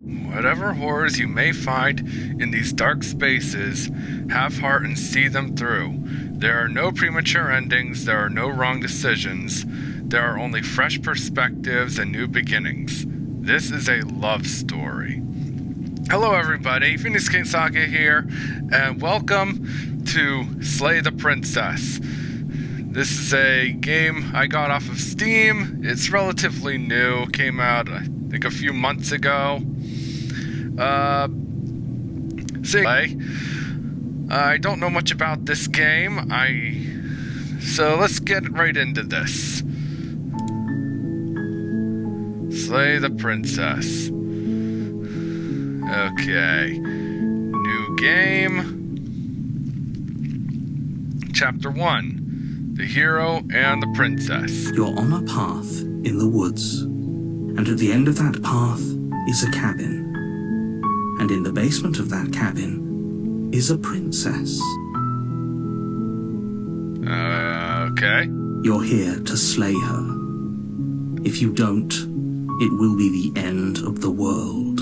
Whatever horrors you may find in these dark spaces, have heart and see them through. There are no premature endings, there are no wrong decisions. There are only fresh perspectives and new beginnings. This is a love story. Hello everybody, Phoenix King Saga here, and welcome to Slay the Princess. This is a game I got off of Steam. It's relatively new, came out I think a few months ago. I don't know much about this game, so let's get right into this. Slay the Princess. Okay. New game. Chapter 1. The Hero and the Princess. You're on a path in the woods, and at the end of that path is a cabin. And in the basement of that cabin is a princess. Okay. You're here to slay her. If you don't, it will be the end of the world.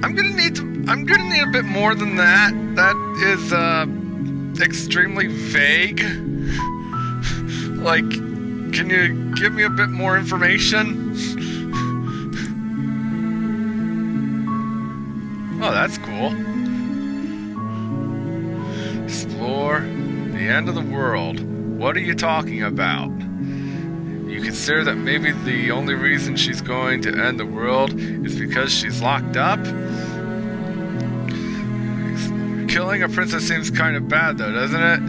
I'm gonna need a bit more than that. That is extremely vague. Like, can you give me a bit more information? Oh, that's cool. Explore the end of the world. What are you talking about? You consider that maybe the only reason she's going to end the world is because she's locked up? Killing a princess seems kind of bad though, doesn't it?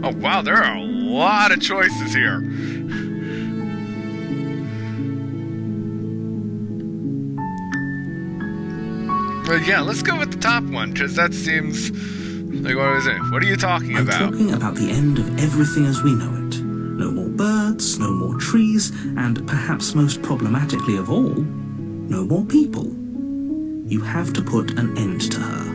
Oh wow, there are a lot of choices here. But yeah, let's go with the top one, because that seems like, what is it? What are you talking about? I'm talking about the end of everything as we know it. No more birds, no more trees, and perhaps most problematically of all, no more people. You have to put an end to her.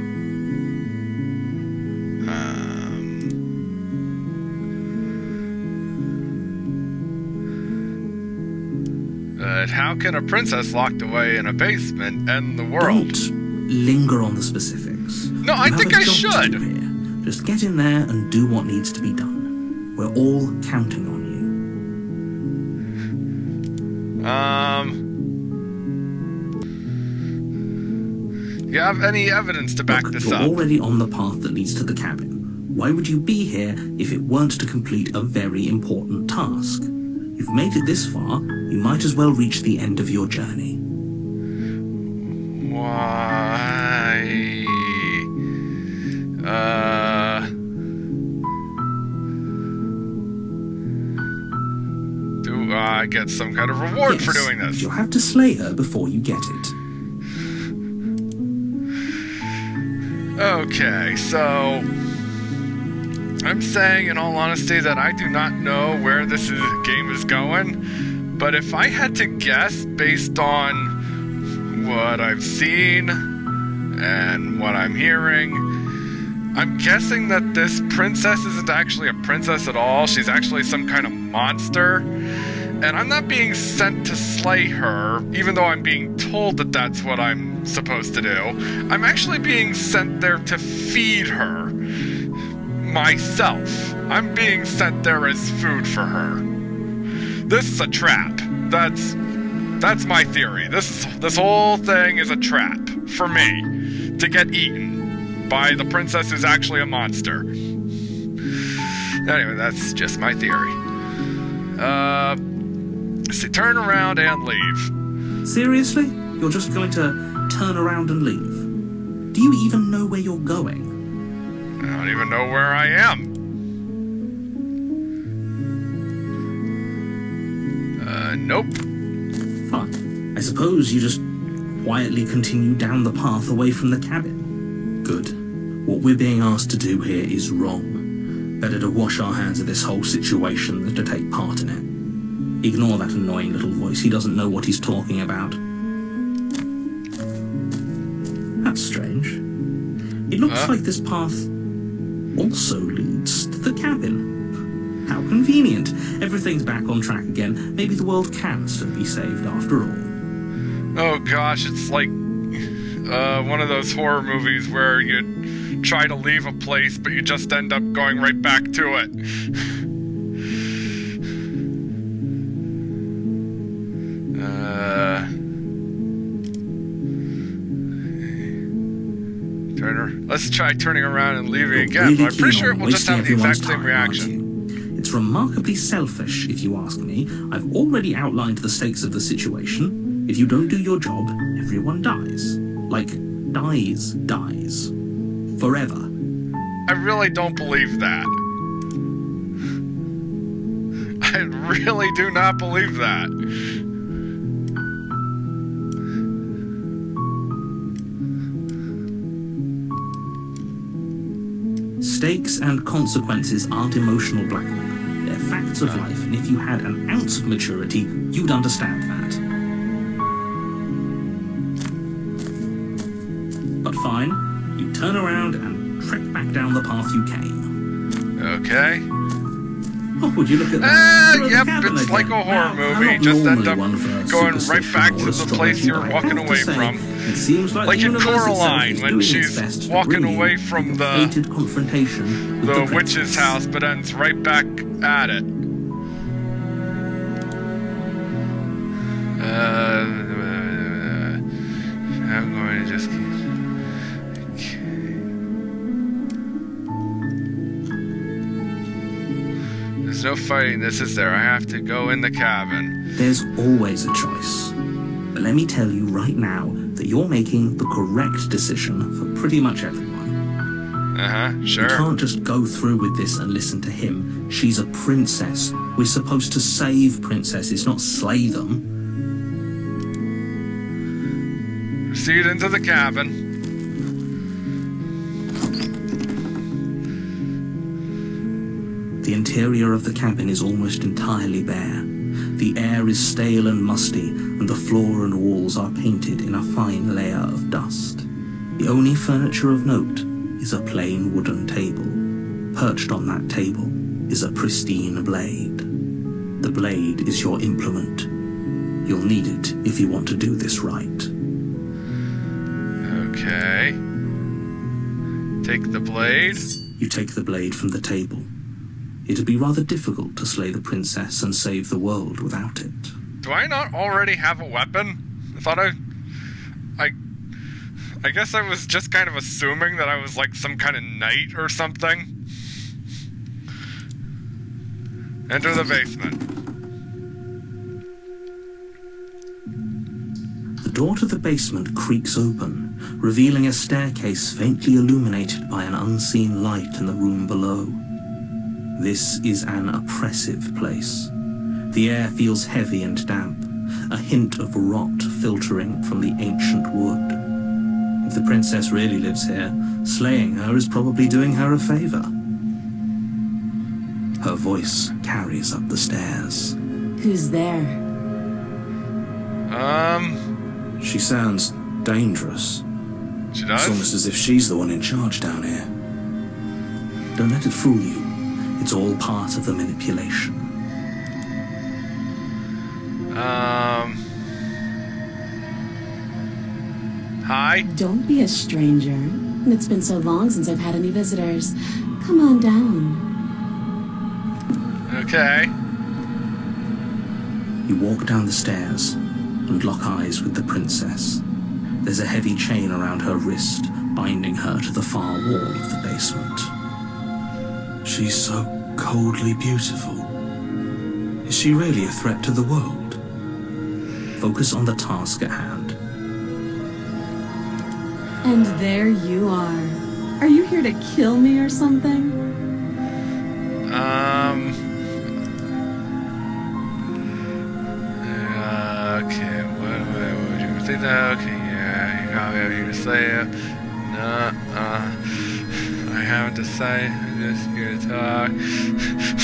But how can a princess locked away in a basement end the world? Don't linger on the specifics. No, I think I should. Here. Just get in there and do what needs to be done. We're all counting on you. You have any evidence to back this up? You're already on the path that leads to the cabin. Why would you be here if it weren't to complete a very important task? You've made it this far, you might as well reach the end of your journey. Why? Do I get some kind of reward for doing this? But you'll have to slay her before you get it. Okay, so I'm saying in all honesty that I do not know where this game is going, but if I had to guess based on what I've seen and what I'm hearing, I'm guessing that this princess isn't actually a princess at all. She's actually some kind of monster, and I'm not being sent to slay her, even though I'm being told that that's what I'm supposed to do. I'm actually being sent there to feed her myself. I'm being sent there as food for her. This is a trap. That's my theory. This whole thing is a trap for me to get eaten by the princess who's actually a monster. Anyway, that's just my theory. So turn around and leave. Seriously? You're just going to turn around and leave? Do you even know where you're going? I don't even know where I am. Nope. Fine. I suppose you just quietly continue down the path away from the cabin. Good. What we're being asked to do here is wrong. Better to wash our hands of this whole situation than to take part in it. Ignore that annoying little voice. He doesn't know what he's talking about. That's strange. It looks like this path also leads to the cabin. How convenient. convenient. Everything's back on track again. Maybe the world can still be saved after all. Oh gosh, it's like one of those horror movies where you try to leave a place, but you just end up going right back to it. Let's try turning around and leaving again, Really but I'm pretty keen sure on we'll just have the wasting exact same everyone's time, reaction. aren't you? It's remarkably selfish, if you ask me. I've already outlined the stakes of the situation. If you don't do your job, everyone dies. Like, dies. Forever. I really don't believe that. I really do not believe that. Stakes and consequences aren't emotional blackmail. They're facts of life, and if you had an ounce of maturity, you'd understand that. But fine, you turn around and trek back down the path you came. Okay. Oh, would you look at that? You're at the Yep, cabin it's again. like a horror Now, movie. I'm not Just end normally up one for going right superstition back or to the astrology, place you're but I walking have to away say, from. It seems like Like the in universe itself Coraline, is when doing its she's best to walking bring you away from to the- fated confrontation with The the witch's princess. house, but ends right back at it. I'm going to just keep... There's no fighting this, is there? I have to go in the cabin. There's always a choice. But let me tell you right now that you're making the correct decision for pretty much everyone. You Sure. can't just go through with this and listen to him. She's a princess. We're supposed to save princesses, not slay them. Proceed into the cabin. The interior of the cabin is almost entirely bare. The air is stale and musty, and the floor and walls are painted in a fine layer of dust. The only furniture of note is a plain wooden table. Perched on that table is a pristine blade. The blade is your implement. You'll need it if you want to do this right. Okay. Take the blade. You take the blade from the table. It'd be rather difficult to slay the princess and save the world without it. Do I not already have a weapon? I guess I was just kind of assuming that I was like some kind of knight or something. Enter the basement. The door to the basement creaks open, revealing a staircase faintly illuminated by an unseen light in the room below. This is an oppressive place. The air feels heavy and damp, a hint of rot filtering from the ancient wood. If the princess really lives here, slaying her is probably doing her a favor. Her voice carries up the stairs. Who's there? She sounds dangerous. She It's does? almost as if she's the one in charge down here. Don't let it fool you. It's all part of the manipulation. Hi? Don't be a stranger. It's been so long since I've had any visitors. Come on down. Okay. You walk down the stairs and lock eyes with the princess. There's a heavy chain around her wrist, binding her to the far wall of the basement. She's so coldly beautiful. Is she really a threat to the world? Focus on the task at hand. And there you are. Are you here to kill me or something? Okay, what would you think that? Okay, yeah, you got me here to say it. No, I haven't decided, I'm just here to talk.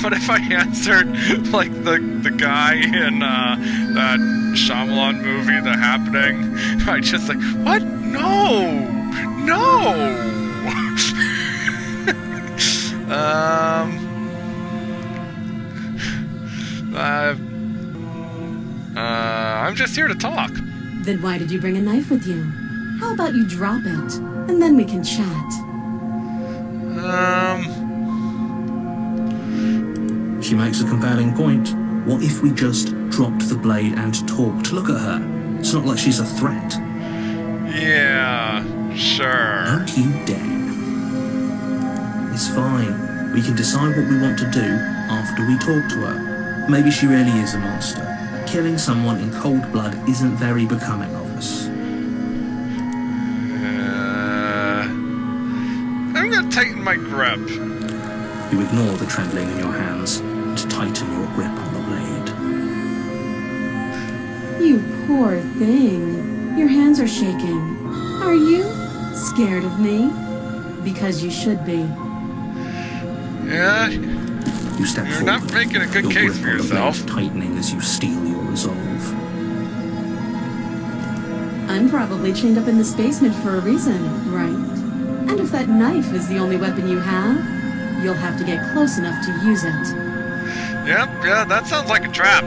What if I answered, like, the guy in, that Shyamalan movie, The Happening? I just like, what? No! I'm just here to talk. Then why did you bring a knife with you? How about you drop it, and then we can chat? She makes a compelling point. What if we just dropped the blade and talked? Look at her. It's not like she's a threat. Yeah, sure. Don't you dare. It's fine. We can decide what we want to do after we talk to her. Maybe she really is a monster. Killing someone in cold blood isn't very becoming of us. I'm gonna tighten my grip. You ignore the trembling in your hands and tighten your grip on the blade. You poor thing. Your hands are shaking. Are you scared of me? Because you should be. Yeah, You step you're forward. not making a good your case grip for on the yourself. blade tightening as you steel your resolve. I'm probably chained up in this basement for a reason, right? And if that knife is the only weapon you have, you'll have to get close enough to use it. Yep, yeah, that sounds like a trap.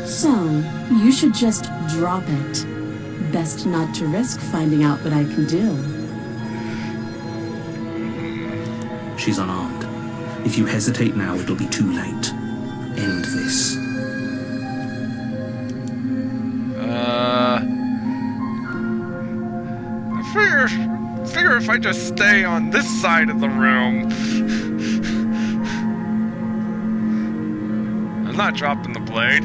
So, you should just drop it. Best not to risk finding out what I can do. She's unarmed. If you hesitate now, it'll be too late. End this. I figure if I just stay on this side of the room, I'm not dropping the blade.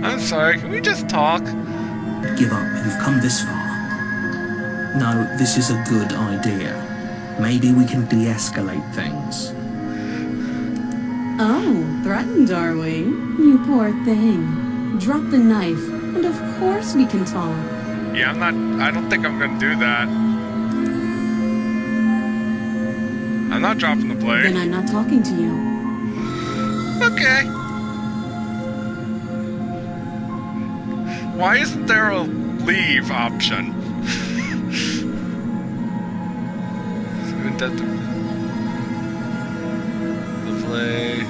I'm sorry, can we just talk? Give up. You've come this far. No, this is a good idea. Maybe we can de-escalate things. Oh, threatened are we? You poor thing. Drop the knife, and of course we can talk. Yeah, I don't think I'm gonna do that. I'm not dropping the Then blade. I'm not talking to you. Okay. Why isn't there a leave option? The blade.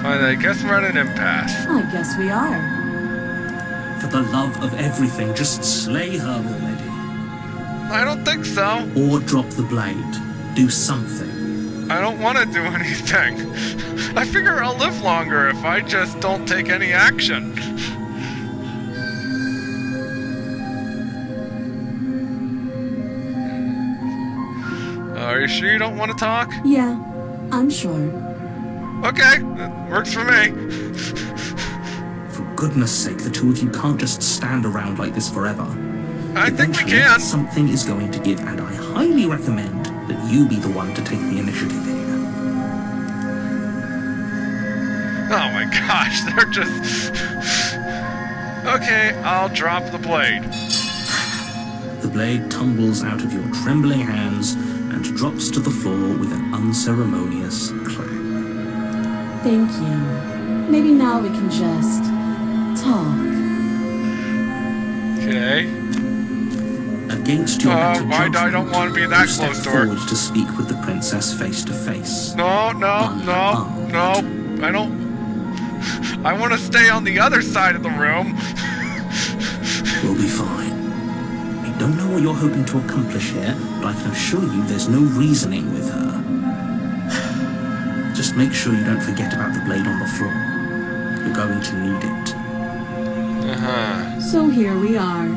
Fine, I guess we're at an impasse. I guess we are. For the love of everything, just slay her already. I don't think so. Or drop the blade. Do something. I don't want to do anything. I figure I'll live longer if I just don't take any action. Are you sure you don't want to talk? Yeah, I'm sure. Okay, that works for me. For goodness sake, the two of you can't just stand around like this forever. I think we Eventually, can. Something is going to give, and I highly recommend that you be the one to take the initiative here. Oh my gosh, they're just... Okay, I'll drop the blade. The blade tumbles out of your trembling hands and drops to the floor with an unceremonious clang. Thank you. Maybe now we can just talk. Okay. Against your better Why do I judgment, don't want to be that you step close to her? forward to speak with the princess face to face. No. I don't... I want to stay on the other side of the room. We'll be fine. I don't know what you're hoping to accomplish here, but I can assure you there's no reasoning with her. Just make sure you don't forget about the blade on the floor. You're going to need it. Uh-huh. So here we are.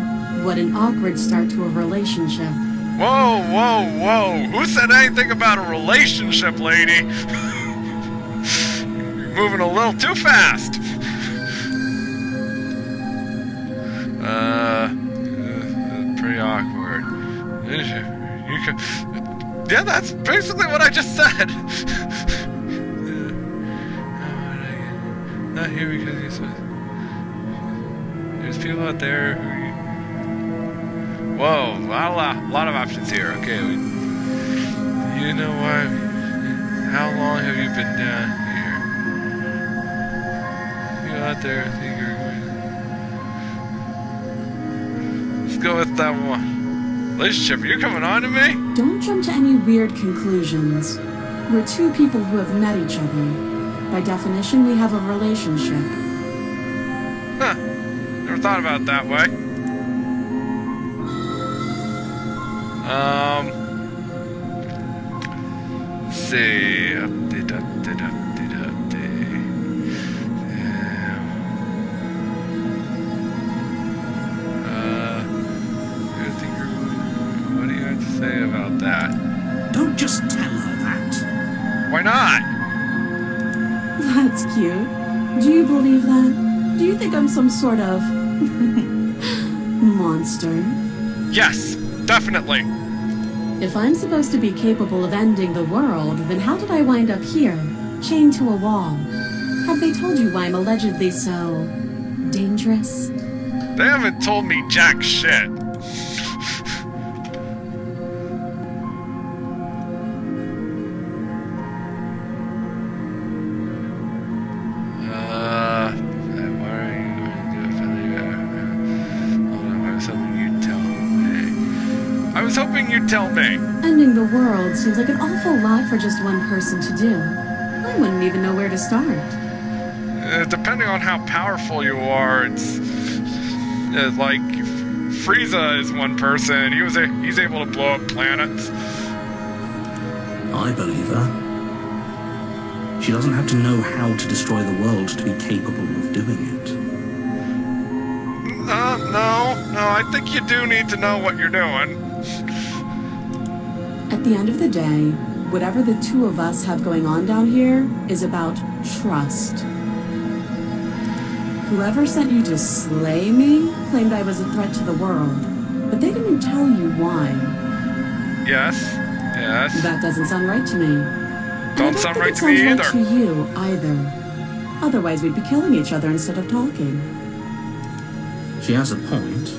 What an awkward start to a relationship. Whoa. Who said anything about a relationship, lady? You're moving a little too fast. Pretty awkward. You could... Yeah, that's basically what I just said. Not here because you said... There's people out there who... Whoa, a lot of options here. Okay, you know what? How long have you been down here? You out there think you're going... Let's go with that one. Relationship? Are you coming on to me? Don't jump to any weird conclusions. We're two people who have met each other. By definition, we have a relationship. Huh. Never thought about it that way. Let's see. Update. What do you have to say about that? Don't just tell her that. Why not? That's cute. Do you believe that? Do you think I'm some sort of monster? Yes, definitely. If I'm supposed to be capable of ending the world, then how did I wind up here, chained to a wall? Have they told you why I'm allegedly so dangerous? They haven't told me jack shit. I was hoping you'd tell me. Ending the world seems like an awful lot for just one person to do. I wouldn't even know where to start. Depending on how powerful you are, it's like Frieza is one person. He's able to blow up planets. I believe her. She doesn't have to know how to destroy the world to be capable of doing it. No, I think you do need to know what you're doing. At the end of the day, whatever the two of us have going on down here is about trust. Whoever sent you to slay me claimed I was a threat to the world, but they didn't tell you why. Yes. That doesn't sound right to me. Don't sound right to me either. Right to you either. Otherwise, we'd be killing each other instead of talking. She has a point.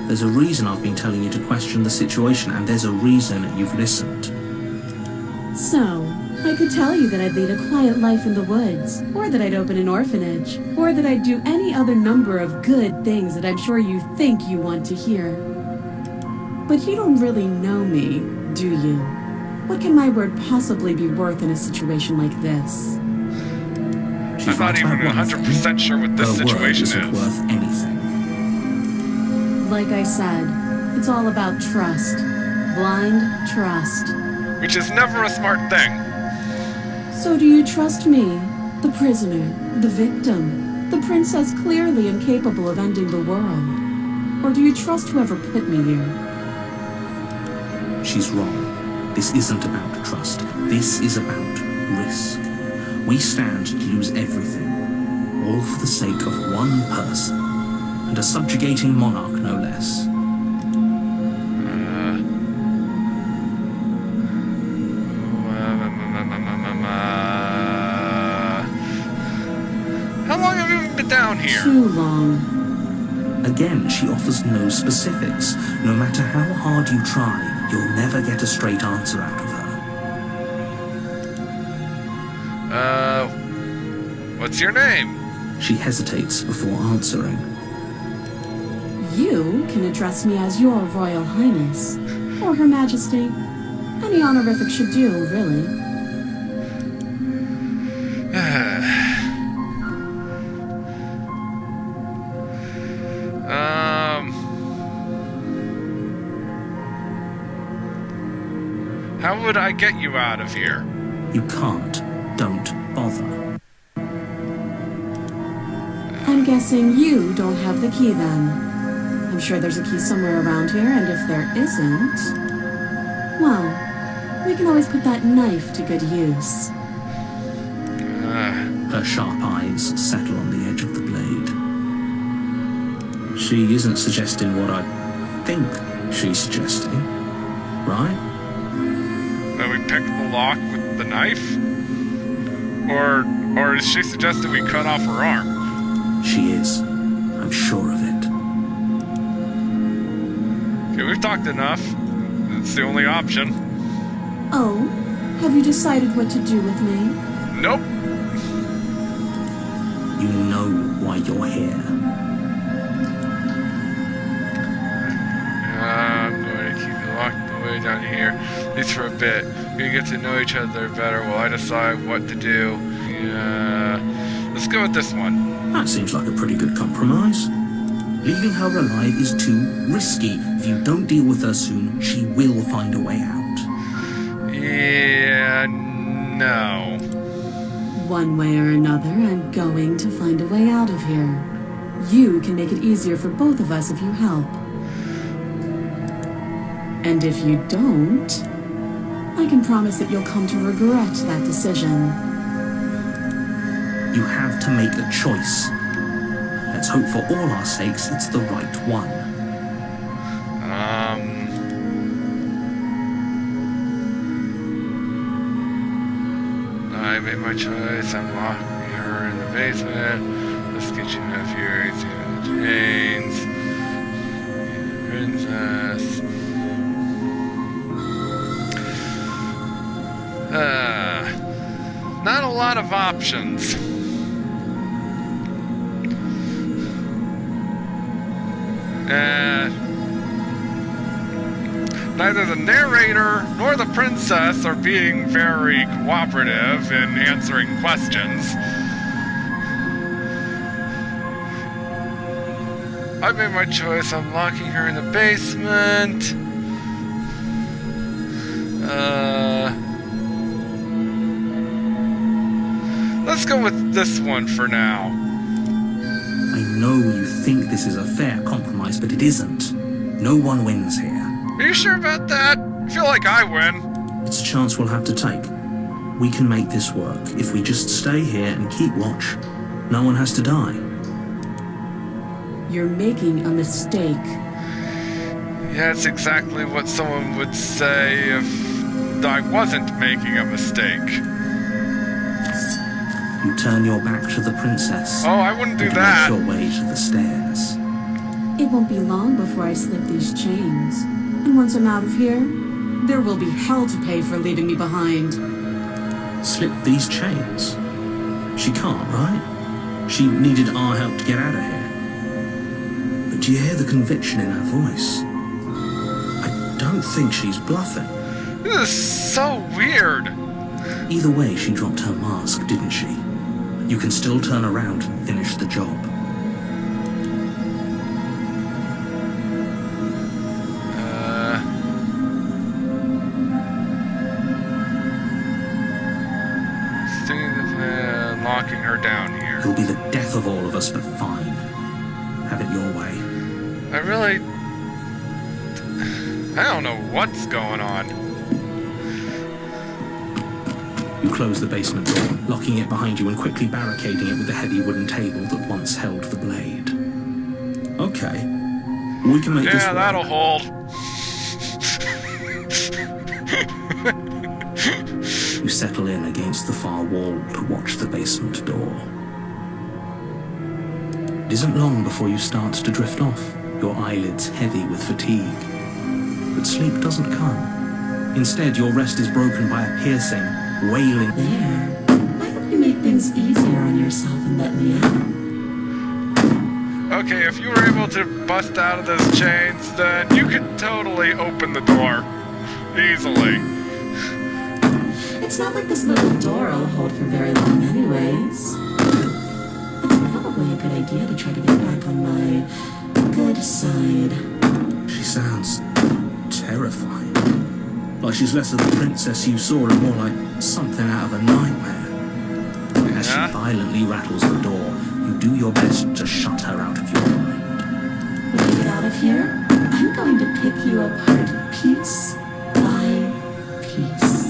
There's a reason I've been telling you to question the situation, and there's a reason you've listened. So, I could tell you that I'd lead a quiet life in the woods, or that I'd open an orphanage, or that I'd do any other number of good things that I'm sure you think you want to hear. But you don't really know me, do you? What can my word possibly be worth in a situation like this? I'm not even 100% sure what this situation isn't is. Worth anything. Like I said, it's all about trust. Blind trust. Which is never a smart thing. So do you trust me, the prisoner, the victim, the princess clearly incapable of ending the world? Or do you trust whoever put me here? She's wrong. This isn't about trust. This is about risk. We stand to lose everything, all for the sake of one person, and a subjugating monarch, no less. How long have you been down here? Too long. Again, she offers no specifics. No matter how hard you try, you'll never get a straight answer out of her. What's your name? She hesitates before answering. You can address me as your Royal Highness, or Her Majesty. Any honorific should do, really. How would I get you out of here? You can't. Don't bother. I'm guessing you don't have the key then. I'm sure there's a key somewhere around here, and if there isn't, well, we can always put that knife to good use. Her sharp eyes settle on the edge of the blade. She isn't suggesting what I think she's suggesting, right? That we pick the lock with the knife? Or is she suggesting we cut off her arm? She is. I'm sure of it. Okay, we've talked enough. It's the only option. Oh, have you decided what to do with me? Nope. You know why you're here. I'm going to way down here, at least for a bit. We get to know each other better while I decide what to do. Yeah, let's go with this one. That seems like a pretty good compromise. Leaving her alive is too risky. If you don't deal with her soon, she will find a way out. Yeah, no. One way or another, I'm going to find a way out of here. You can make it easier for both of us if you help. And if you don't, I can promise that you'll come to regret that decision. You have to make a choice. Let's hope for all our sakes it's the right one. I made my choice. I'm locking her in the basement. Let's get you enough here. It's in the chains. Princess. Not a lot of options. Neither the narrator nor the princess are being very cooperative in answering questions. I've made my choice. I'm locking her in the basement. Let's go with this one for now. I know you think this is a fair compromise, but it isn't. No one wins here. Are you sure about that? I feel like I win. It's a chance we'll have to take. We can make this work. If we just stay here and keep watch, no one has to die. You're making a mistake. Yeah, it's exactly what someone would say if I wasn't making a mistake. You turn your back to the princess. Oh, I wouldn't do and that. make your way to the stairs. It won't be long before I slip these chains. And once I'm out of here, there will be hell to pay for leaving me behind. Slip these chains? She can't, right? She needed our help to get out of here. But do you hear the conviction in her voice? I don't think she's bluffing. This is so weird. Either way, she dropped her mask, didn't she? You can still turn around and finish the job. Locking her down here. It'll be the death of all of us, but fine. Have it your way. I don't know what's going on. You close the basement door, locking it behind you and quickly barricading it with the heavy wooden table that once held the blade. Okay. We can make this work. Yeah, that'll hold. You settle in against the far wall to watch the basement door. It isn't long before you start to drift off, your eyelids heavy with fatigue. But sleep doesn't come. Instead, your rest is broken by a piercing, wailing. There. Why don't you make things easier on yourself and let me out? Okay, if you were able to bust out of those chains, then you could totally open the door. Easily. It's not like this little door will hold for very long anyways. It's probably a good idea to try to get back on my good side. She sounds terrifying. Like she's less of the princess you saw and more like something out of a nightmare. As she violently rattles the door, you do your best to shut her out of your mind. When I get out of here, I'm going to pick you apart piece by piece.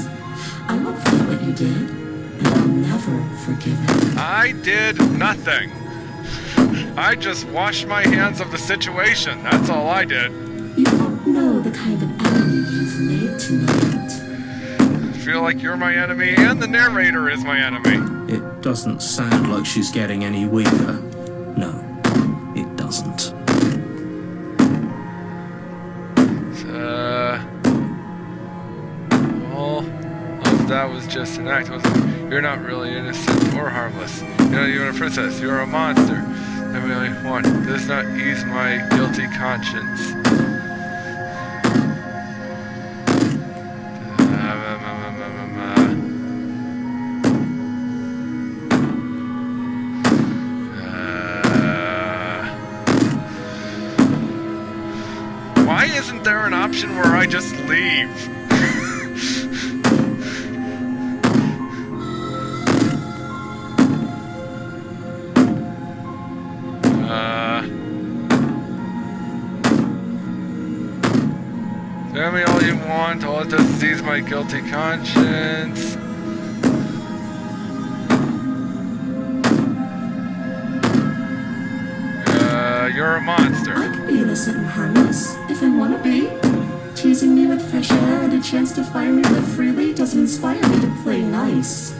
I won't forget what you did, and I'll never forgive it. I did nothing. I just washed my hands of the situation. That's all I did. You don't know the kind of enemy you've made tonight. I feel like you're my enemy and the narrator is my enemy. It doesn't sound like she's getting any weaker. No, it doesn't. That was just an act, wasn't it? You're not really innocent or harmless. You're not even a princess. You're a monster. I'm the only one. Does not ease my guilty conscience. isn't there an option where I just leave? Tell me all you want, all it does is ease my guilty conscience. You're a monster. I could be innocent and harmless, if I want to be. Teasing me with fresh air and a chance to fire me live freely doesn't inspire me to play nice.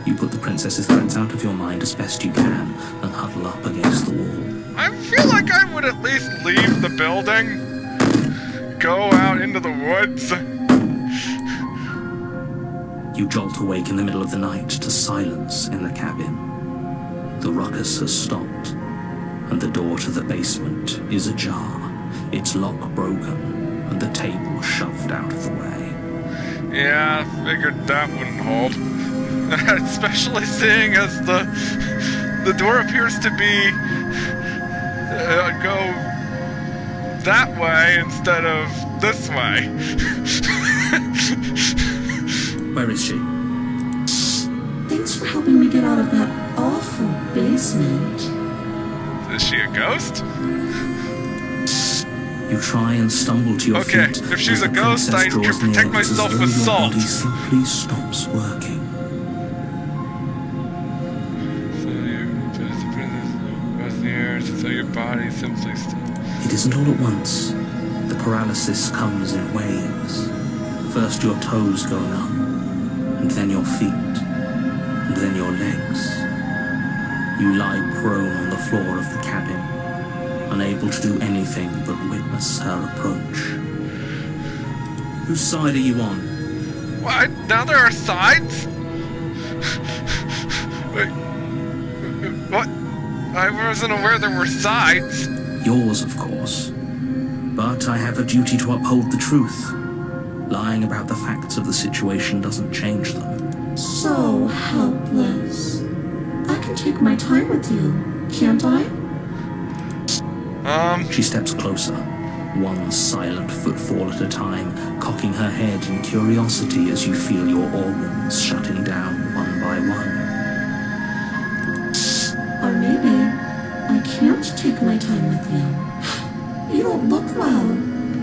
You put the princess's threats out of your mind as best you can and huddle up against the wall. I feel like I would at least leave the building. Go out into the woods. You jolt awake in the middle of the night to silence in the cabin. The ruckus has stopped, and the door to the basement is ajar, its lock broken, and the table shoved out of the way. Yeah, I figured that wouldn't hold. Especially seeing as the door appears to be go that way instead of this way. Where is she? Thanks for helping me get out of that awful basement. Is she a ghost? You try and stumble to your Okay, feet. if she's as a the ghost, princess I can draws protect near. It's as myself though with your salt. body simply stops working. So your body simply It isn't all at once. The paralysis comes in waves. First your toes go numb, and then your feet, and then your legs. You lie prone on the floor of the cabin, unable to do anything but witness her approach. Whose side are you on? What? Now there are sides? Wait, what? I wasn't aware there were sides. Yours, of course. But I have a duty to uphold the truth. Lying about the facts of the situation doesn't change them. So helpless. I can take my time with you, can't I? She steps closer, one silent footfall at a time, cocking her head in curiosity as you feel your organs shutting down one by one. Or maybe I can't take my time with you. You don't look well.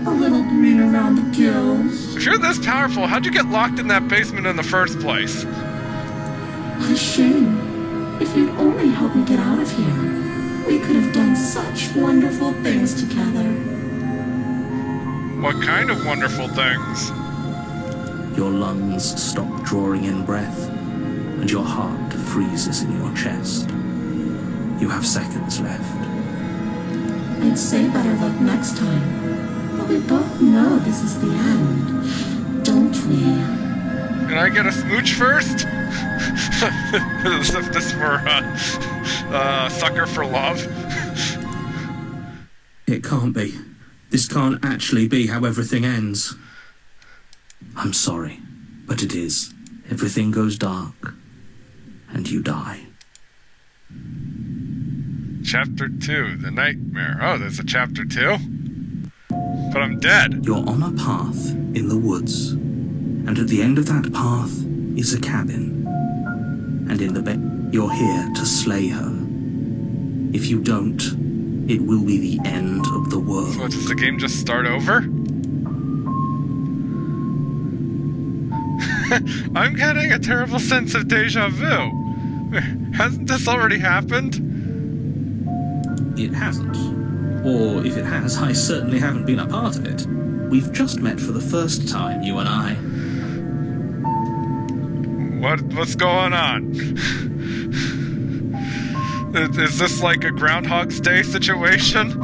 A little green around the gills. If you're this powerful, how'd you get locked in that basement in the first place? What a shame. If you'd only helped me get out of here, we could have done such wonderful things together. What kind of wonderful things? Your lungs stop drawing in breath, and your heart freezes in your chest. You have seconds left. I'd say better luck next time. But we both know this is the end, don't we? Can I get a smooch first? As if this were a sucker for love. It can't be. This can't actually be how everything ends. I'm sorry, but it is. Everything goes dark, and you die. Chapter 2, The Nightmare. Oh, there's a chapter 2? But I'm dead. You're on a path in the woods, and at the end of that path is a cabin. And in the bed, you're here to slay her. If you don't, it will be the end of the world. So does the game just start over? I'm getting a terrible sense of deja vu. Hasn't this already happened? It hasn't. Or if it has, I certainly haven't been a part of it. We've just met for the first time, you and I. What's going on? Is this like a Groundhog's Day situation?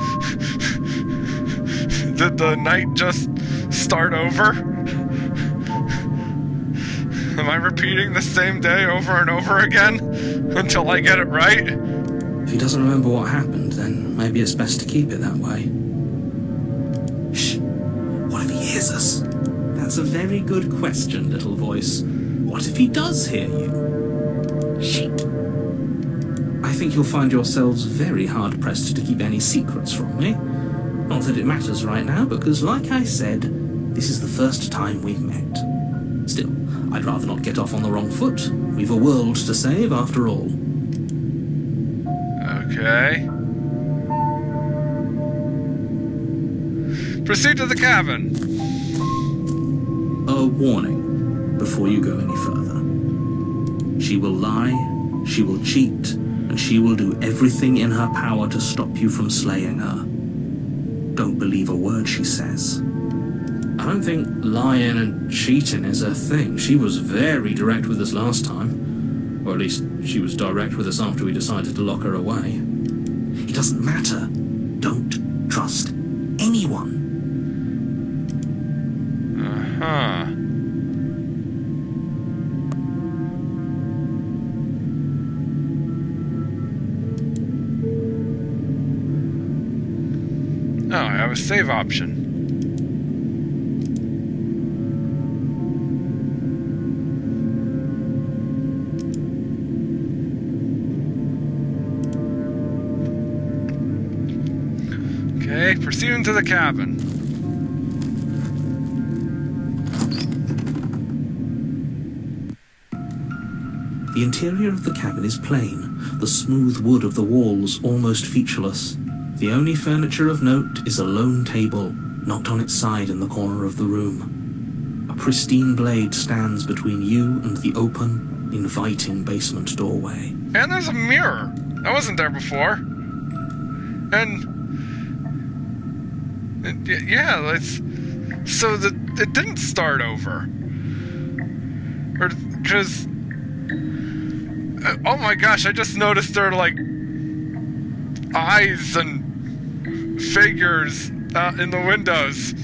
Did the night just start over? Am I repeating the same day over and over again until I get it right? If he doesn't remember what happened, then maybe it's best to keep it that way. Shh. What if he hears us? That's a very good question, little voice. What if he does hear you? Shit. I think you'll find yourselves very hard-pressed to keep any secrets from me. Not that it matters right now, because like I said, this is the first time we've met. Still, I'd rather not get off on the wrong foot. We've a world to save, after all. Okay. Proceed to the cabin. A warning before you go any further. She will lie, she will cheat, and she will do everything in her power to stop you from slaying her. Don't believe a word she says. I don't think lying and cheating is her thing. She was very direct with us last time. Or at least, she was direct with us after we decided to lock her away. It doesn't matter. Don't trust anyone. Uh-huh. Oh, I have a save option. Okay, proceeding to the cabin. The interior of the cabin is plain, the smooth wood of the walls almost featureless. The only furniture of note is a lone table, knocked on its side in the corner of the room. A pristine blade stands between you and the open, inviting basement doorway. And there's a mirror. That wasn't there before. And yeah, it's so that it didn't start over. Or because oh my gosh, I just noticed there are like eyes and figures in the windows.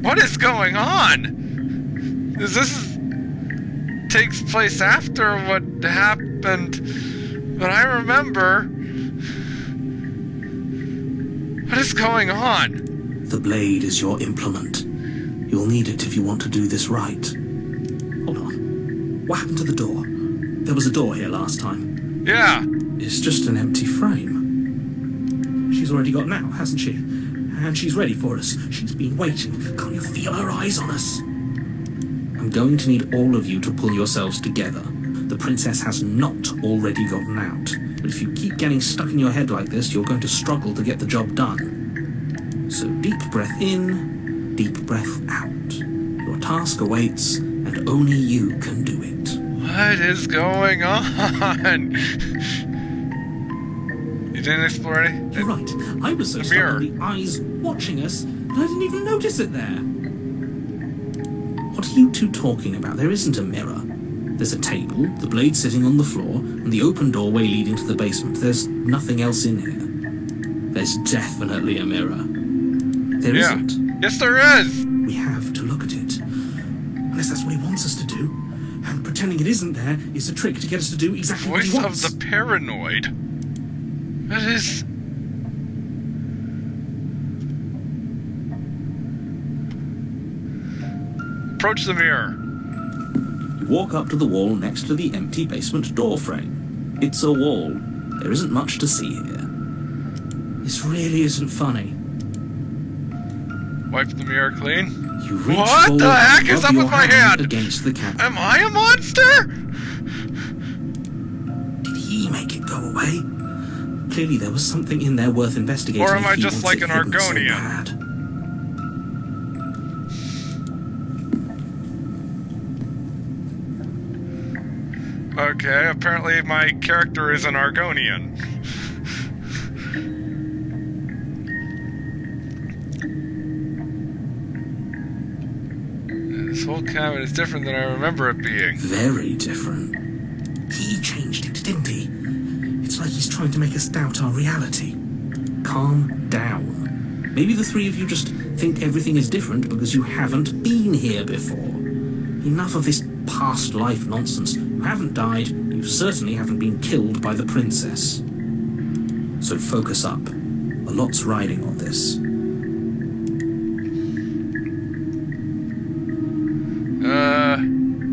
What is going on? This takes place after what happened, but I remember. What is going on? The blade is your implement. You'll need it if you want to do this right. Hold on. What happened to the door? There was a door here last time. Yeah. It's just an empty frame. She's already got now, hasn't she? And she's ready for us. She's been waiting. Can't you feel her eyes on us? I'm going to need all of you to pull yourselves together. The princess has not already gotten out. But if you keep getting stuck in your head like this, you're going to struggle to get the job done. So deep breath in, deep breath out. Your task awaits, and only you can do it. What is going on? You didn't explore any? You're right. I was so stuck on the eyes watching us that I didn't even notice it there. What are you two talking about? There isn't a mirror. There's a table, the blade sitting on the floor, and the open doorway leading to the basement. There's nothing else in here. There's definitely a mirror. There isn't. Yes, there is! We have to look at it. Unless that's what he wants us to do. And pretending it isn't there is a trick to get us to do exactly what he wants. Voice of the paranoid? That is... Approach the mirror. You walk up to the wall next to the empty basement door frame. It's a wall. There isn't much to see here. This really isn't funny. Wipe the mirror clean. You reach what forward the heck and is rub up your with my hand? Against the cabinet. Am I a monster? Did he make it go away? Clearly there was something in there worth investigating. Or am I if he just wants like it an hidden so Argonian? bad. Okay, apparently my character is an Argonian. This whole cabin is different than I remember it being. Very different. He changed it, didn't he? It's like he's trying to make us doubt our reality. Calm down. Maybe the three of you just think everything is different because you haven't been here before. Enough of this past life nonsense. You haven't died. You certainly haven't been killed by the princess. So focus up. A lot's riding on this.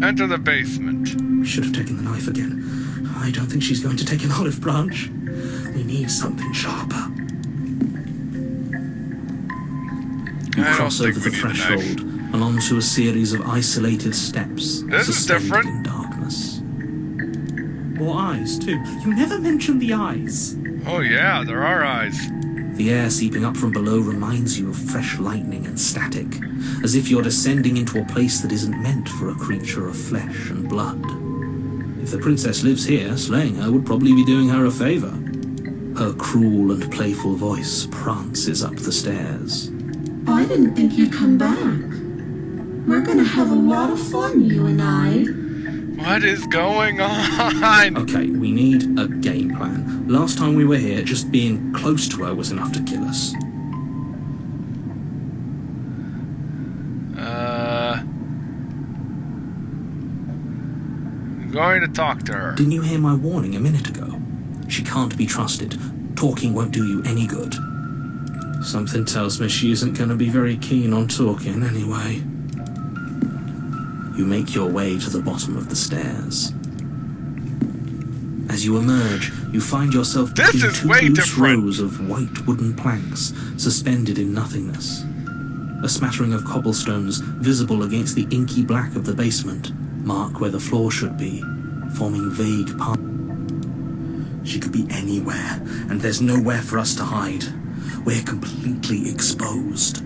Enter the basement. We should have taken the knife again. I don't think she's going to take an olive branch. We need something sharper. You I don't cross think over we the need a knife. threshold and onto a series of isolated steps. This is suspended different. in darkness. More eyes, too. You never mentioned the eyes. Oh yeah, there are eyes. The air seeping up from below reminds you of fresh lightning and static, as if you're descending into a place that isn't meant for a creature of flesh and blood. If the princess lives here, slaying her would probably be doing her a favor. Her cruel and playful voice prances up the stairs. I didn't think you'd come back. We're gonna have a lot of fun, you and I. What is going on? Okay, we need a game plan. Last time we were here, just being close to her was enough to kill us. I'm going to talk to her. Didn't you hear my warning a minute ago? She can't be trusted. Talking won't do you any good. Something tells me she isn't going to be very keen on talking anyway. You make your way to the bottom of the stairs. As you emerge, you find yourself This between is two way loose different. rows of white wooden planks suspended in nothingness. A smattering of cobblestones visible against the inky black of the basement mark where the floor should be, forming vague paths. She could be anywhere, and there's nowhere for us to hide. We're completely exposed.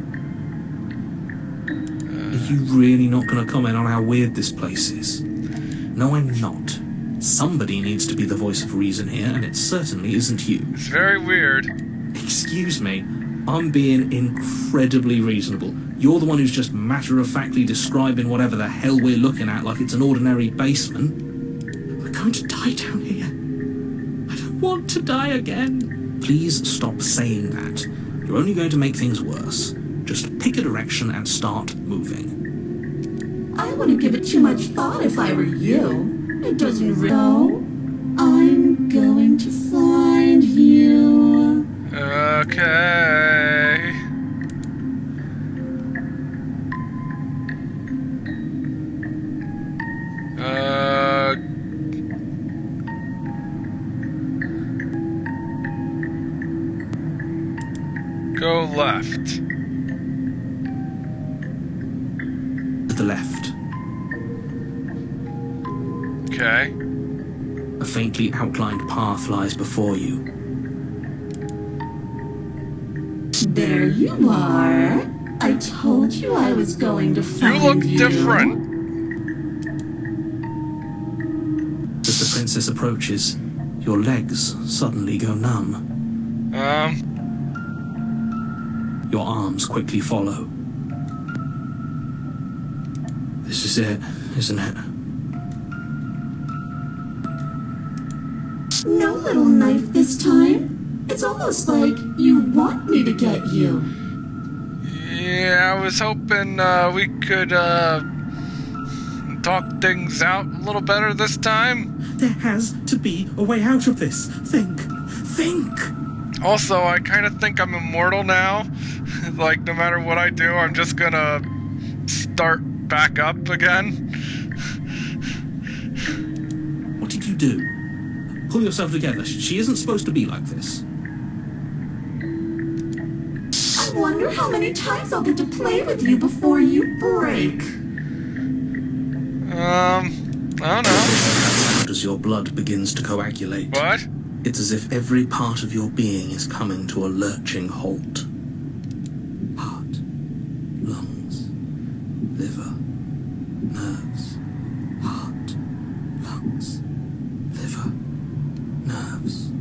Are you really not going to comment on how weird this place is? No, I'm not. Somebody needs to be the voice of reason here, and it certainly isn't you. It's very weird. Excuse me, I'm being incredibly reasonable. You're the one who's just matter-of-factly describing whatever the hell we're looking at like it's an ordinary basement. We're going to die down here. I don't want to die again. Please stop saying that. You're only going to make things worse. Just pick a direction and start moving. I wouldn't give it too much thought if I were you. It doesn't really. I'm going to find you. Okay. Go left. To the left. Okay. A faintly outlined path lies before you. There you are. I told you I was going to You find look different. As the princess approaches, your legs suddenly go numb. Your arms quickly follow. This is it, isn't it? No little knife this time. It's almost like you want me to get you. Yeah, I was hoping we could talk things out a little better this time. There has to be a way out of this. Think. Also, I kind of think I'm immortal now. Like, no matter what I do, I'm just gonna start back up again. What did you do? Pull yourself together. She isn't supposed to be like this. I wonder how many times I'll get to play with you before you break. I don't know. As your blood begins to coagulate. What? It's as if every part of your being is coming to a lurching halt. Heart, lungs, liver, nerves. Heart, lungs, liver, nerves.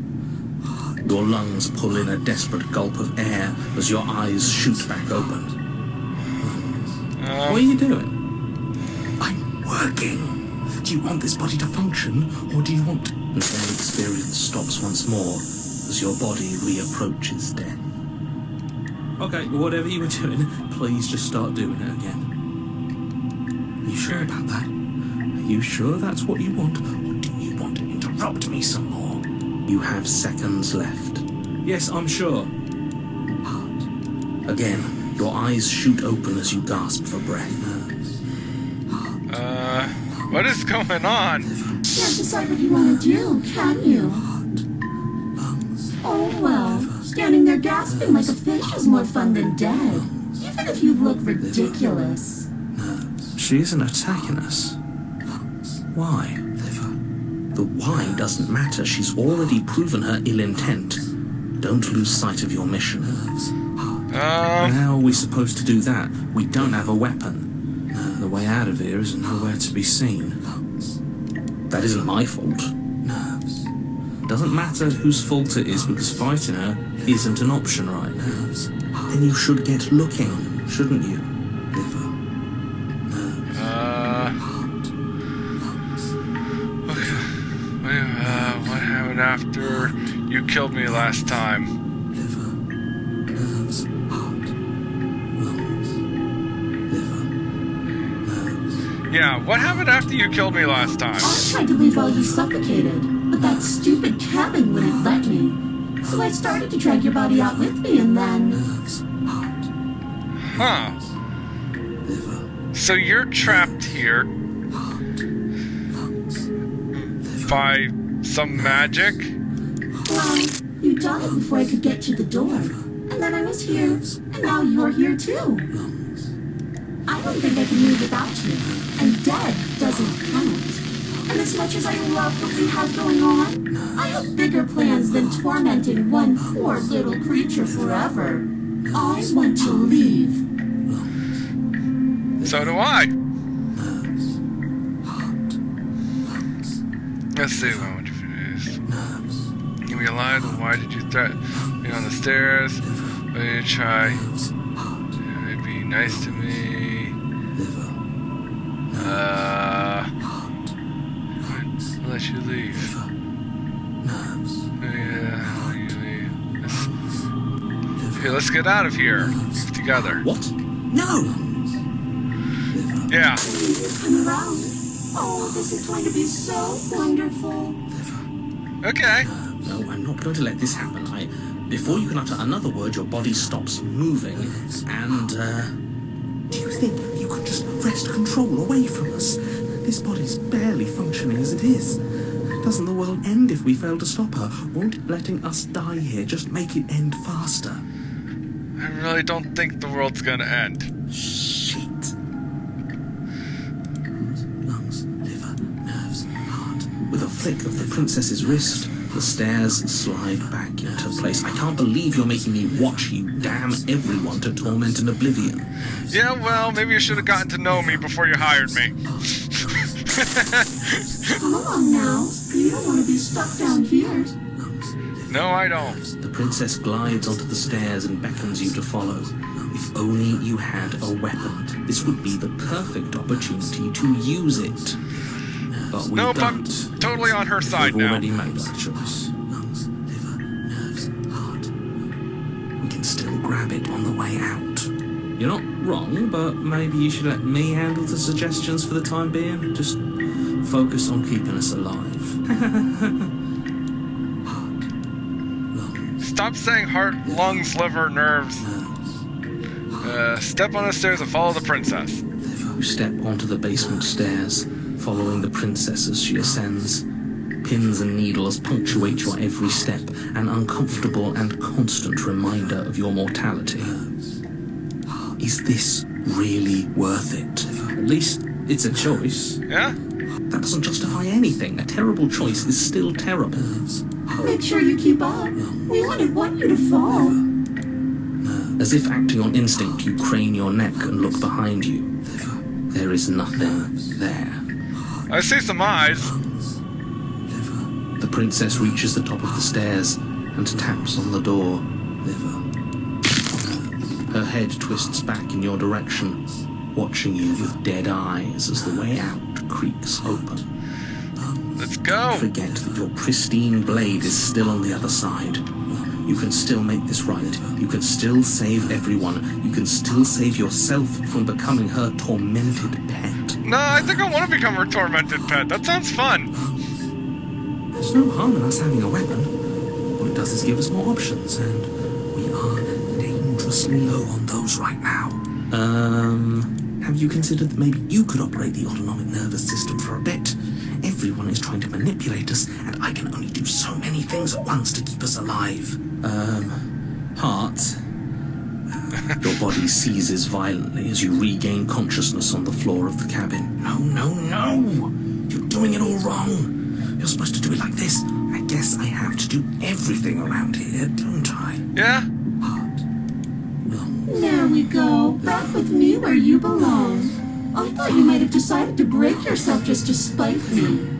Heart. Your lungs pull in a desperate gulp of air as your eyes shoot back open. What are you doing? I'm working. Do you want this body to function, or do you want... The same experience stops once more as your body reapproaches death. Okay, whatever you were doing, please just start doing it again. Are you sure about that? Are you sure that's what you want, or do you want to interrupt me some more? You have seconds left. Yes, I'm sure. Heart. Again, your eyes shoot open as you gasp for breath. What is going on? Can't decide what you want to do, can you? Heart, lungs, Oh well, standing there gasping like a fish is more fun than dead. Even if you look ridiculous. She isn't attacking us. Why? The why doesn't matter. She's already proven her ill intent. Don't lose sight of your mission. How are we supposed to do that? We don't have a weapon. The way out of here is nowhere to be seen. That isn't my fault. Doesn't matter whose fault it is because fighting her isn't an option right now. Then you should get looking, shouldn't you? What happened after you killed me last time? Yeah, what happened after you killed me last time? I tried to leave while you suffocated, but that stupid cabin wouldn't let me. So I started to drag your body out with me and then... Huh. So you're trapped here by some magic? Well, you died before I could get to the door. And then I was here, and now you're here too. I don't think I can move without you, and dead doesn't count. And as much as I love what we have going on, I have bigger plans than tormenting one poor little creature forever. I want to leave. So do I. Let's see, what would you finish? Give me a lie, then why did you threaten me on the stairs? Why did you try to be nice to me? I'll let you leave. Yeah, I'll let you leave. Okay, let's get out of here together. What? No! Yeah. Come around. Oh, this is going to be so wonderful. Okay. No, I'm not going to let this happen. Before you can utter another word, your body stops moving, and, do you think you could just wrest control away from us? This body's barely functioning as it is. Doesn't the world end if we fail to stop her? Won't letting us die here just make it end faster? I really don't think the world's gonna end. Shit. Lungs, liver, nerves, heart. With a flick of the princess's wrist, the stairs slide back into place. I can't believe you're making me watch you damn everyone to torment and oblivion. Yeah, well, maybe you should have gotten to know me before you hired me. Come along now. You don't want to be stuck down here. No, I don't. The princess glides onto the stairs and beckons you to follow. If only you had a weapon, this would be the perfect opportunity to use it. But we Nope, don't. I'm totally on her side We've now. already made our choice. Lungs, liver, nerves, heart. We can still grab it on the way out. You're not wrong, but maybe you should let me handle the suggestions for the time being. Just focus on keeping us alive. Heart, lungs, Stop saying heart, lungs, liver, nerves. Step on the stairs and follow the princess. You step onto the basement stairs, following the princess as she ascends. Pins and needles punctuate your every step, an uncomfortable and constant reminder of your mortality. Is this really worth it? At least it's a choice. Yeah? That doesn't justify anything. A terrible choice is still terrible. Make sure you keep up. We wouldn't want you to fall. As if acting on instinct, you crane your neck and look behind you. There is nothing there. I see some eyes. The princess reaches the top of the stairs and taps on the door. Her head twists back in your direction, watching you with dead eyes as the way out creaks open. Let's go. Forget that your pristine blade is still on the other side. You can still make this right. You can still save everyone. You can still save yourself from becoming her tormented pet. No, I think I want to become her tormented pet. That sounds fun. There's no harm in us having a weapon. All it does is give us more options, and we are dangerously low on those right now. Have you considered that maybe you could operate the autonomic nervous system for a bit? Everyone is trying to manipulate us, and I can only do so many things at once to keep us alive. Heart. Your body seizes violently as you regain consciousness on the floor of the cabin. No, no, no! You're doing it all wrong. You're supposed to do it like this. I guess I have to do everything around here, don't I? Yeah? Heart. Lung. There we go. Back with me where you belong. I thought you might have decided to break yourself just to spite me.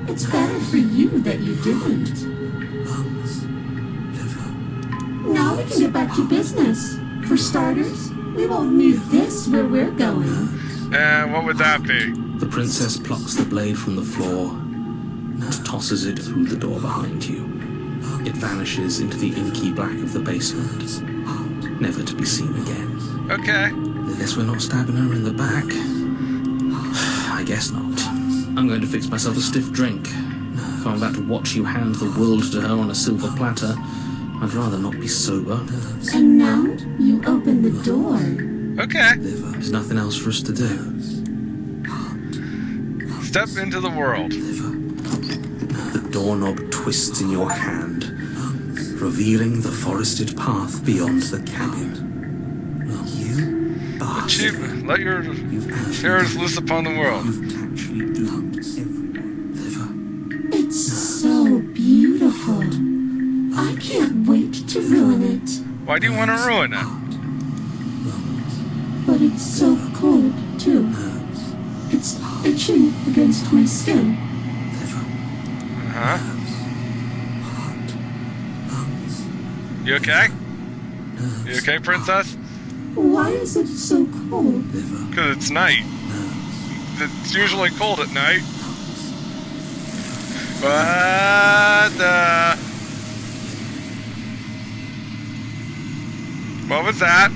It's better for you that you didn't. Lungs. Liver. Now we can get back to business. For starters, we won't need this where we're going. And what would that be? The princess plucks the blade from the floor and tosses it through the door behind you. It vanishes into the inky black of the basement, never to be seen again. Okay. I guess we're not stabbing her in the back. I guess not. I'm going to fix myself a stiff drink. If I'm about to watch you hand the world to her on a silver platter, I'd rather not be sober. And now you open the door. Okay. There's nothing else for us to do. Step into the world. The doorknob twists in your hand, revealing the forested path beyond the cabin. You bastard. Achievement. Let your You've actually terrors loose upon the world. You've actually done everyone. Liver. It's so beautiful. I can't wait to ruin it. Why do you want to ruin it? But it's so cold, too. It's itching against my skin. Liver. Uh-huh. Heart. Lungs. You okay? Nerves. You okay, princess? Why is it so cold? Liver. Because it's night. It's usually cold at night. What the... What was that?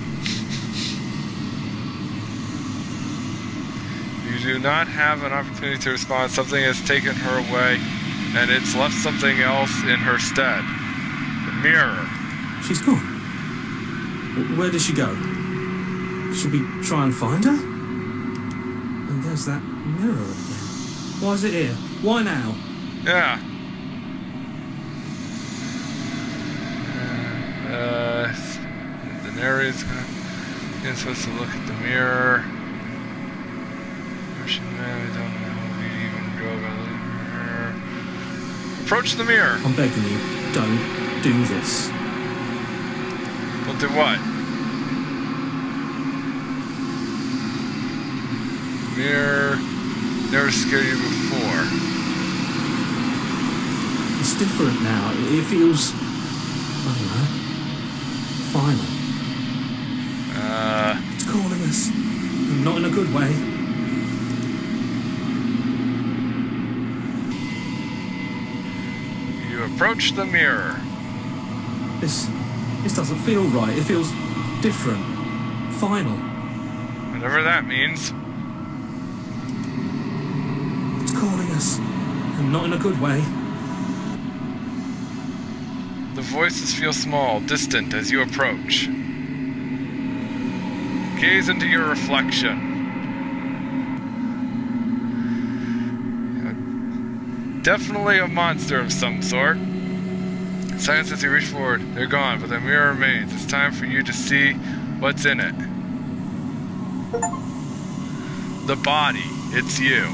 You do not have an opportunity to respond. Something has taken her away, and it's left something else in her stead. The mirror. She's gone. Where did she go? Should we try and find her? And there's that mirror again. Why is it here? Why now? Yeah. The narrator's you're supposed to look at the mirror. We don't know how we even go about the mirror. Approach the mirror. I'm begging you, don't do this. Well, do what? Mirror never scared you before. It's different now. It feels, I don't know, final. It's calling us. Not in a good way. You approach the mirror. This doesn't feel right. It feels different. Final. Whatever that means. It's calling us. Not in a good way. The voices feel small, distant as you approach. Gaze into your reflection. Definitely a monster of some sort. Silence as you reach forward. They're gone, but the mirror remains. It's time for you to see what's in it. The body. It's you.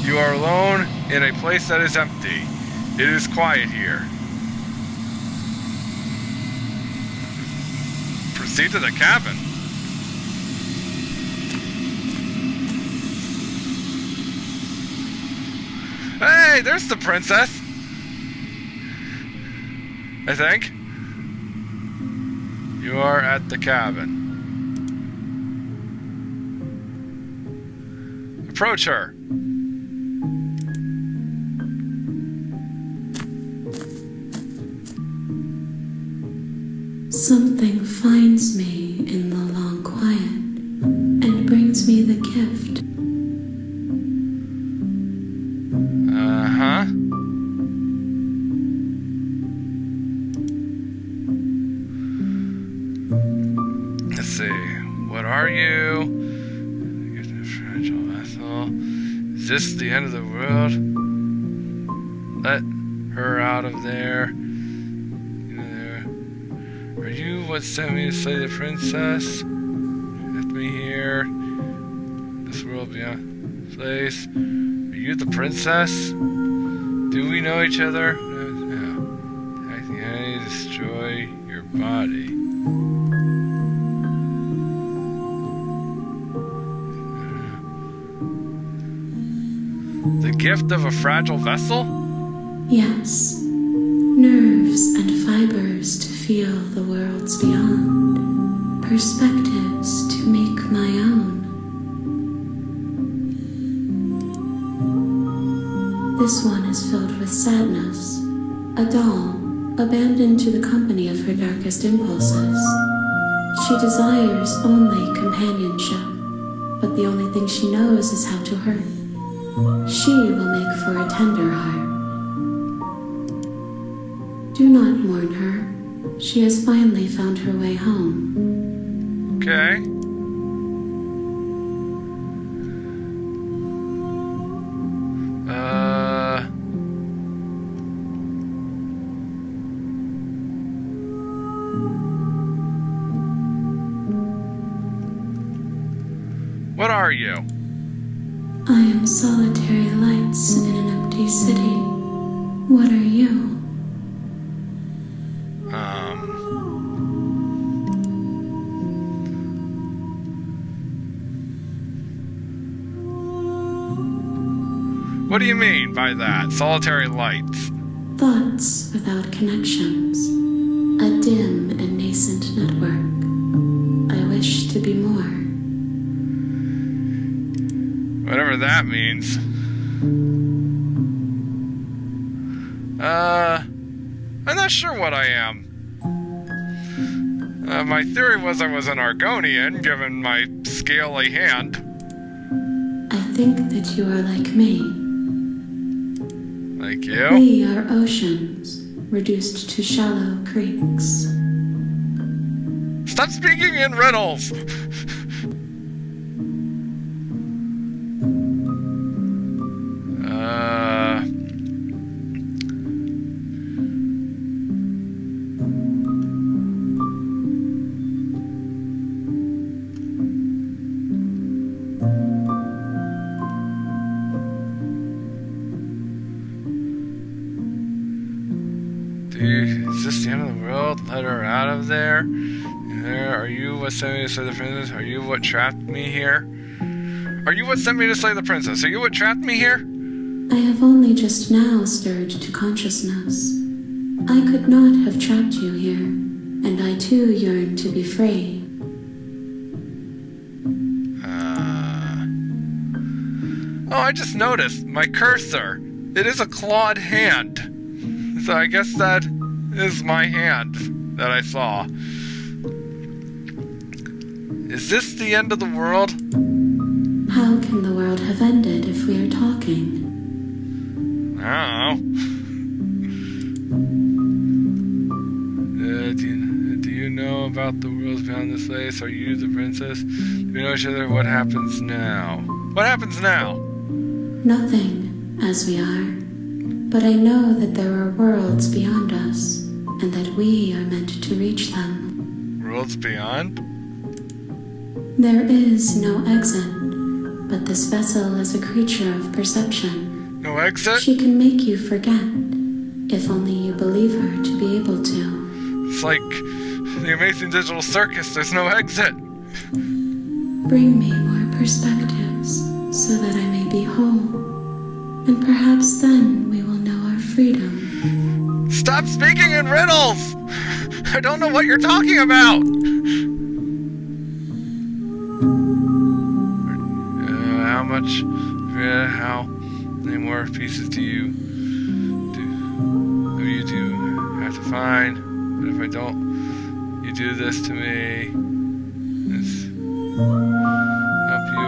You are alone in a place that is empty. It is quiet here. Proceed to the cabin. Hey, there's the princess. I think. You are at the cabin. Approach her. Something finds me in the long quiet and brings me the gift. Uh-huh. Let's see. What are you? Gift of a fragile vessel. Is this the end of the world? Let her out of there. Are you what sent me to slay the princess? Left me here. This world beyond place. Are you the princess? Do we know each other? No. I think I need to destroy your body. The gift of a fragile vessel? Yes. Nerves and fibers to feel the worlds beyond. Perspectives to make my own. This one is filled with sadness. A doll, abandoned to the company of her darkest impulses. She desires only companionship, but the only thing she knows is how to hurt. She will make for a tender heart. Do not mourn her. She has finally found her way home. Okay. What are you? I am solitary lights in an empty city. What are you? What do you mean by that? Solitary lights? Thoughts without connections. A dim and nascent network. I wish to be more. Whatever that means. I'm not sure what I am. My theory was I was an Argonian, given my scaly hand. I think that you are like me. Like you? We are oceans, reduced to shallow creeks. Stop speaking in riddles! Is this the end of the world? Let her out of there. Are you what sent me to slay the princess? Are you what trapped me here? Are you what sent me to slay the princess? Are you what trapped me here? I have only just now stirred to consciousness. I could not have trapped you here, and I too yearn to be free. Oh, I just noticed my cursor. It is a clawed hand. So I guess that is my hand that I saw. Is this the end of the world? How can the world have ended if we are talking? I don't know. Do you know about the worlds beyond this place? Are you the princess? Do we know each other? What happens now? What happens now? Nothing, as we are. But I know that there are worlds beyond us, and that we are meant to reach them. Worlds beyond? There is no exit, but this vessel is a creature of perception. No exit? She can make you forget, if only you believe her to be able to. It's like the Amazing Digital Circus, there's no exit. Bring me more perspectives, so that I may be whole. And perhaps then we will know our freedom. Stop speaking in riddles! I don't know what you're talking about! How many more pieces do you have to find? But if I don't, you do this to me. Let's help you.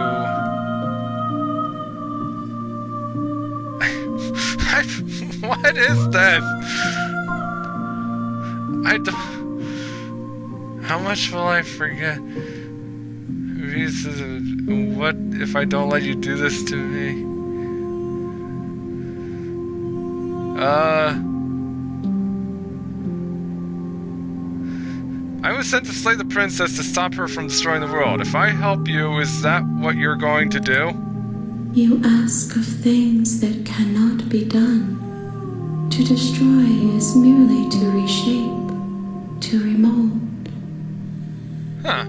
What is this? I don't. How much will I forget? pieces of... What if I don't let you do this to me? I was sent to slay the princess to stop her from destroying the world. If I help you, is that what you're going to do? You ask of things that cannot be done. To destroy is merely to reshape, to remold. Huh.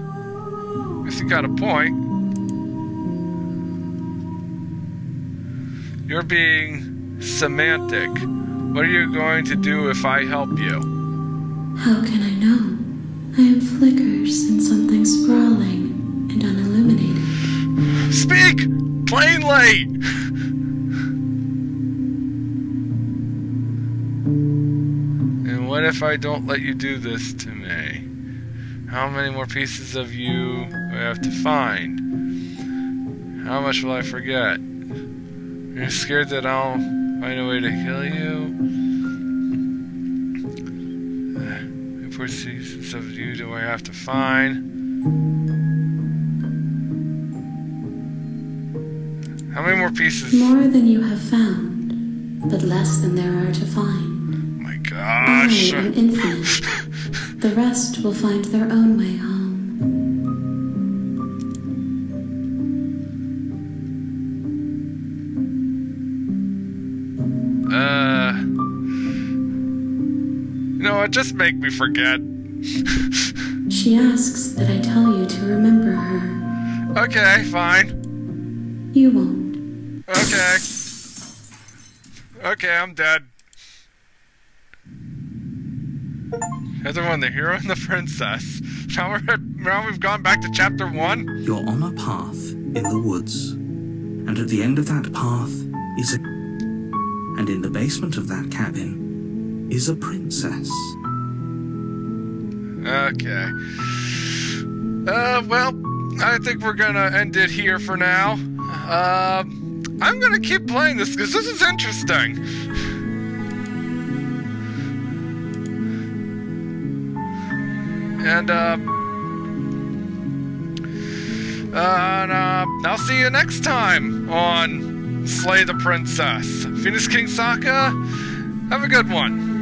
Guess you got a point. You're being semantic. What are you going to do if I help you? How can I know? I am flickers in something sprawling and unilluminated. Speak plainly! And what if I don't let you do this to me? How many more pieces of you do I have to find? How much will I forget? You're scared that I'll find a way to kill you? What pieces of you do I have to find? How many more pieces? More than you have found, but less than there are to find. My gosh. I am infinite. The rest will find their own way home. You know what? Just make me forget. She asks that I tell you to remember her. Okay, fine. You won't. Okay. Okay, I'm dead. Everyone, the hero and the princess. Now we've gone back to chapter 1. You're on a path in the woods, and at the end of that path is a... And in the basement of that cabin is a princess. Okay. Well, I think we're gonna end it here for now. I'm gonna keep playing this because this is interesting. And, I'll see you next time on Slay the Princess. Phoenix King Sokka, have a good one.